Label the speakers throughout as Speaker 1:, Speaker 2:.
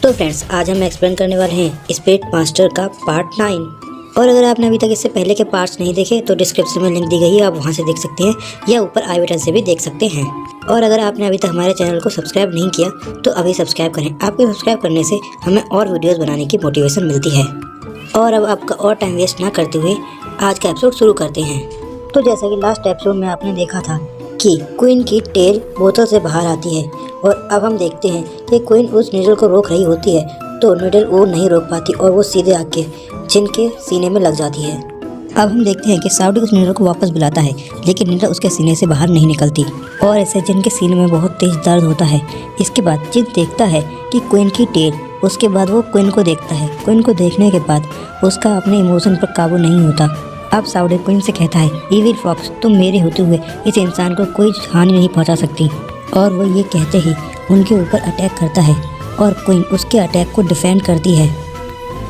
Speaker 1: तो फ्रेंड्स, आज हम एक्सप्लेन करने वाले हैं स्पिरिट मास्टर का पार्ट 9। और अगर आपने अभी तक इससे पहले के पार्ट्स नहीं देखे तो डिस्क्रिप्शन में लिंक दी गई है, आप वहां से देख सकते हैं या ऊपर आई बटन से भी देख सकते हैं। और अगर आपने अभी तक हमारे चैनल को सब्सक्राइब नहीं किया तो अभी सब्सक्राइब करें। आपके सब्सक्राइब करने से हमें और वीडियोज़ बनाने की मोटिवेशन मिलती है। और अब आपका और टाइम वेस्ट ना करते हुए आज का एपिसोड शुरू करते हैं। तो जैसा कि लास्ट एपिसोड में आपने देखा था कि क्वीन की टेल बोतल से बाहर आती है और अब हम देखते हैं कि क्वीन उस नीडल को रोक रही होती है तो नीडल वो नहीं रोक पाती और वो सीधे आके जिन के सीने में लग जाती है। अब हम देखते हैं कि साउडी उस नीडल को वापस बुलाता है लेकिन नीडल उसके सीने से बाहर नहीं निकलती और ऐसे जिन के सीने में बहुत तेज दर्द होता है। इसके बाद जिन देखता है कि क्वीन की टेल, उसके बाद वो क्वीन को देखता है। क्वीन को देखने के बाद उसका अपने इमोशन पर काबू नहीं होता। अब साउडी क्वीन से कहता है, इविल फॉक्स, तुम मेरे होते हुए इस इंसान को कोई हानि नहीं पहुंचा सकती। और वो ये कहते ही उनके ऊपर अटैक करता है और क्वीन उसके अटैक को डिफेंड करती है।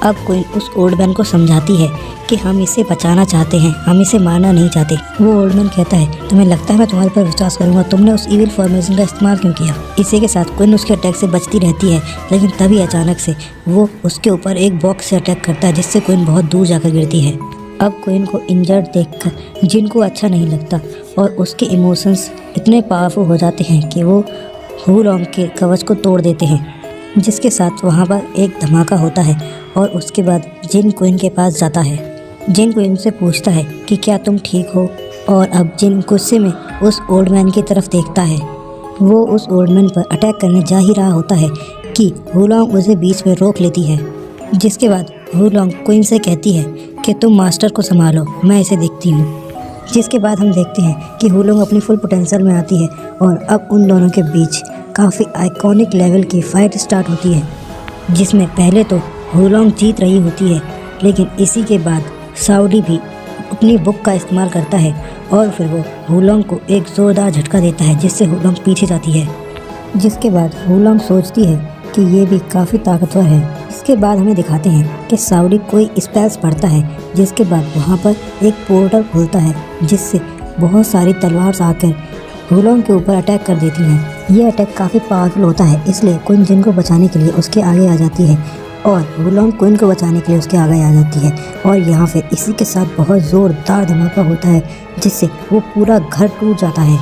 Speaker 1: अब क्वीन उस ओल्ड मैन को समझाती है कि हम इसे बचाना चाहते हैं, हम इसे मारना नहीं चाहते। वो ओल्ड मैन कहता है, तुम्हें लगता है मैं तुम्हारे पर विश्वास करूंगा? तुमने उस इविल फॉर्मेशन का इस्तेमाल क्यों किया? इसी के साथ क्वीन उसके अटैक से बचती रहती है लेकिन तभी अचानक से वो उसके ऊपर एक बॉक्स से अटैक करता है जिससे क्वीन बहुत दूर जाकर गिरती है। अब क्वीन को इंजर्ड देखकर जिन को अच्छा नहीं लगता और उसके इमोशंस इतने पावरफुल हो जाते हैं कि वो हू लॉन्ग के कवच को तोड़ देते हैं, जिसके साथ वहाँ पर एक धमाका होता है। और उसके बाद जिन क्वीन के पास जाता है। जिन क्वीन से पूछता है कि क्या तुम ठीक हो? और अब जिन गुस्से में उस ओल्ड मैन की तरफ देखता है। वो उस ओल्ड मैन पर अटैक करने जा ही रहा होता है कि हू लॉन्ग उसे बीच में रोक लेती है। जिसके बाद हू लॉन्ग क्वीन से कहती है कि तुम मास्टर को संभालो, मैं इसे देखती हूँ। जिसके बाद हम देखते हैं कि हू लॉन्ग अपनी फुल पोटेंशियल में आती है और अब उन दोनों के बीच काफ़ी आइकॉनिक लेवल की फाइट स्टार्ट होती है, जिसमें पहले तो हू लॉन्ग जीत रही होती है लेकिन इसी के बाद साउडी भी अपनी बुक का इस्तेमाल करता है और फिर वो हू लॉन्ग को एक ज़ोरदार झटका देता है जिससे हू लॉन्ग पीछे जाती है। जिसके बाद हू लॉन्ग सोचती है कि ये भी काफ़ी ताकतवर है। इसके बाद हमें दिखाते हैं कि साउडी कोई स्पेल्स पढ़ता है, जिसके बाद वहाँ पर एक पोर्टल खुलता है जिससे बहुत सारी तलवार आकर हू लॉन्ग के ऊपर अटैक कर देती हैं। ये अटैक काफ़ी पावरफुल होता है, इसलिए क्वीन जिन को बचाने के लिए उसके आगे आ जाती है और हू लॉन्ग क्वीन को बचाने के लिए उसके आगे आ जाती है। और यहाँ फिर इसी के साथ बहुत ज़ोरदार धमाका होता है जिससे वो पूरा घर टूट जाता है।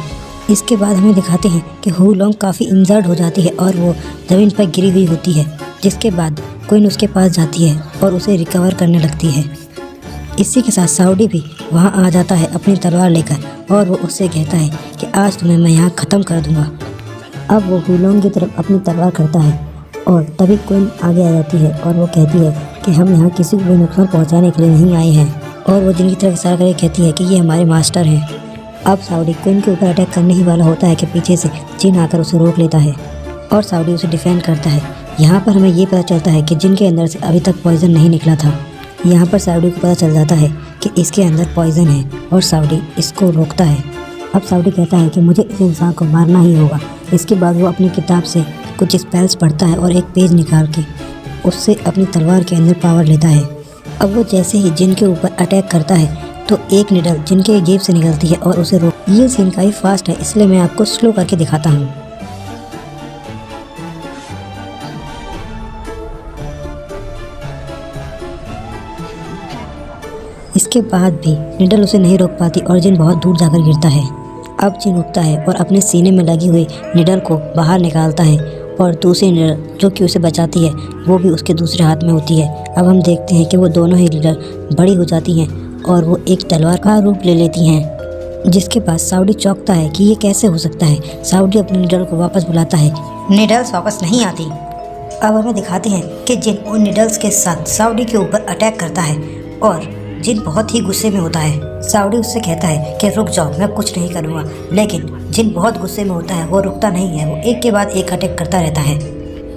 Speaker 1: इसके बाद हमें दिखाते हैं कि हू लॉन्ग काफ़ी इंजर्ड हो जाती है और वो ज़मीन पर गिरी हुई होती है। जिसके बाद क्वीन उसके पास जाती है और उसे रिकवर करने लगती है। इसी के साथ साउडी भी वहाँ आ जाता है अपनी तलवार लेकर और वो उससे कहता है कि आज तुम्हें मैं यहाँ ख़त्म कर दूँगा। अब वो हू लॉन्ग की तरफ अपनी तलवार करता है और तभी क्वीन आगे आ जाती है और वो कहती है कि हम यहाँ किसी को भी नुकसान पहुँचाने के लिए नहीं आए हैं। और वो जिनकी तरफ इशारा करके कहती है कि ये हमारे मास्टर हैं। अब साउडी क्वीन के ऊपर अटैक करने ही वाला होता है कि पीछे से जिन आकर उसे रोक लेता है और साउडी उसे डिफेंड करता है। यहाँ पर हमें ये पता चलता है कि जिन के अंदर से अभी तक पॉइजन नहीं निकला था। यहाँ पर साउडी को पता चल जाता है कि इसके अंदर पॉइजन है और साउडी इसको रोकता है। अब साउडी कहता है कि मुझे इस इंसान को मारना ही होगा। इसके बाद वो अपनी किताब से कुछ स्पेल्स पढ़ता है और एक पेज निकाल के उससे अपनी तलवार के अंदर पावर लेता है। अब वो जैसे ही जिन के ऊपर अटैक करता है तो एक निडल जिन के जेब से निकलती है और उसे रोक। ये सीन काफ़ी फास्ट है, इसलिए मैं आपको स्लो करके दिखाता हूँ। इसके बाद भी निडल उसे नहीं रोक पाती और जिन बहुत दूर जाकर गिरता है। अब जिन उठता है और अपने सीने में लगी हुई निडल को बाहर निकालता है और दूसरी निडल जो कि उसे बचाती है वो भी उसके दूसरे हाथ में होती है। अब हम देखते हैं कि वो दोनों ही निडल बड़ी हो जाती हैं और वो एक तलवार का रूप ले लेती हैं। जिसके बाद साउडी चौंकता है कि ये कैसे हो सकता है। साउडी अपने निडल को वापस बुलाता है, निडल्स वापस नहीं आती। अब हमें दिखाते हैं कि जिन उन निडल्स के साथ साउडी के ऊपर अटैक करता है और जिन बहुत ही गुस्से में होता है। साउडी उससे कहता है कि रुक जाओ, मैं कुछ नहीं करूँगा, लेकिन जिन बहुत गुस्से में होता है वो रुकता नहीं है, वो एक के बाद एक अटैक करता रहता है।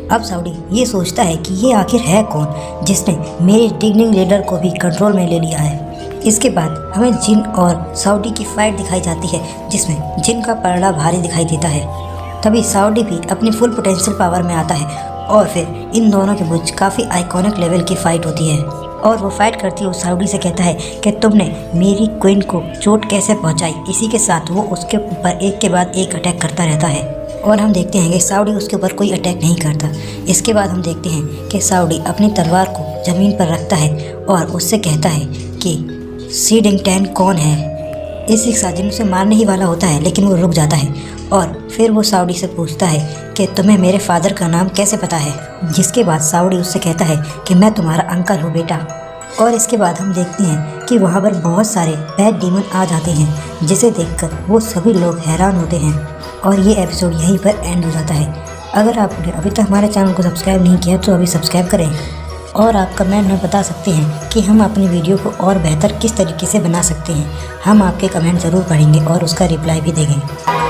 Speaker 1: अब साउडी ये सोचता है कि ये आखिर है कौन जिसने मेरे डिग्निंग लीडर को भी कंट्रोल में ले लिया है। इसके बाद हमें जिन और साउडी की फाइट दिखाई जाती है जिसमें जिन का पलड़ा भारी दिखाई देता है। तभी साउडी भी अपनी फुल पोटेंशियल पावर में आता है और फिर इन दोनों के बीच काफ़ी आइकॉनिक लेवल की फ़ाइट होती है। और वो फाइट करती है, साउडी से कहता है कि तुमने मेरी क्वीन को चोट कैसे पहुंचाई। इसी के साथ वो उसके ऊपर एक के बाद एक अटैक करता रहता है। और हम देखते हैं कि साउडी उसके ऊपर कोई अटैक नहीं करता। इसके बाद हम देखते हैं कि साउडी अपनी तलवार को ज़मीन पर रखता है और उससे कहता है कि सी डिंगटैन कौन है। इस एक साजिद उसे मारने ही वाला होता है, लेकिन वो रुक जाता है और फिर वो साउडी से पूछता है कि तुम्हें मेरे फादर का नाम कैसे पता है। जिसके बाद साउडी उससे कहता है कि मैं तुम्हारा अंकल हूँ बेटा। और इसके बाद हम देखते हैं कि वहाँ पर बहुत सारे बैड डीमन आ जाते हैं, जिसे देखकर वो सभी लोग हैरान होते हैं और ये एपिसोड यहीं पर एंड हो जाता है। अगर आपने अभी तक हमारे चैनल को सब्सक्राइब नहीं किया तो अभी सब्सक्राइब करें और आप कमेंट में बता सकते हैं कि हम अपनी वीडियो को और बेहतर किस तरीके से बना सकते हैं। हम आपके कमेंट ज़रूर पढ़ेंगे और उसका रिप्लाई भी देंगे।